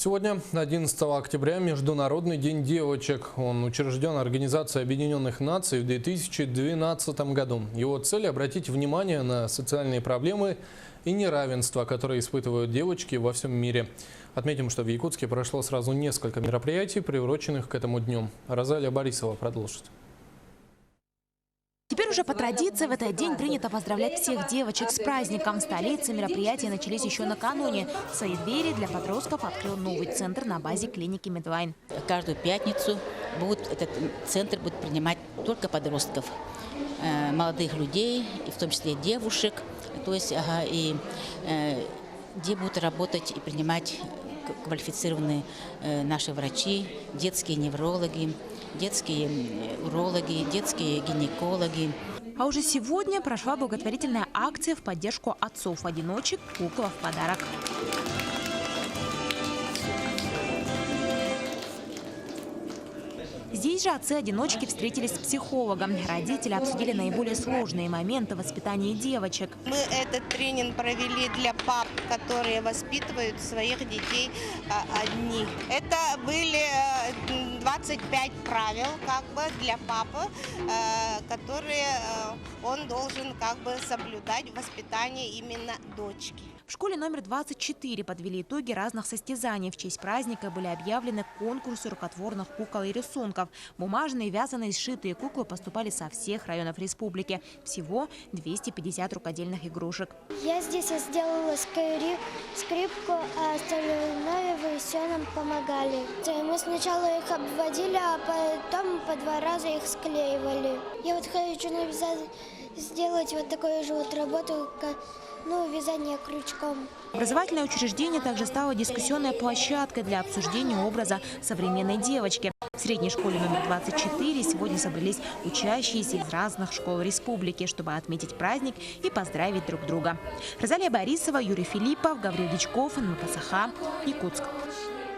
Сегодня, 11 октября, Международный день девочек. Он учрежден Организацией Объединенных Наций в 2012 году. Его цель – обратить внимание на социальные проблемы и неравенство, которые испытывают девочки во всем мире. Отметим, что в Якутске прошло сразу несколько мероприятий, приуроченных к этому дню. Розалия Борисова продолжит. Теперь уже по традиции в этот день принято поздравлять всех девочек с праздником. В столице мероприятия начались еще накануне. Свои двери для подростков открыл новый центр на базе клиники Медлайн. Каждую пятницу этот центр будет принимать только подростков, молодых людей, и в том числе девушек, то есть где будут работать и принимать квалифицированные наши врачи, детские неврологи, детские урологи, детские гинекологи. А уже сегодня прошла благотворительная акция в поддержку отцов-одиночек «Кукла в подарок». Здесь же отцы-одиночки встретились с психологом. Родители обсудили наиболее сложные моменты воспитания девочек. Мы этот тренинг провели для пап, которые воспитывают своих детей одни. Это были 25 правил для папы, которые он должен соблюдать в воспитании именно дочки. В школе номер 24 подвели итоги разных состязаний. В честь праздника были объявлены конкурсы рукотворных кукол и рисунков. Бумажные, вязаные, сшитые куклы поступали со всех районов республики. Всего 250 рукодельных игрушек. Я здесь сделала скрипку, а остальное вы все нам помогали. Мы сначала их обводили, а потом по 2 раза их склеивали. Я хочу сделать такую же работу, вязание крючком. Образовательное учреждение также стало дискуссионной площадкой для обсуждения образа современной девочки. В средней школе номер 24 сегодня собрались учащиеся из разных школ республики, чтобы отметить праздник и поздравить друг друга. Розалия Борисова, Юрий Филиппов, Гаврил Дичков, НМК Саха, Якутск.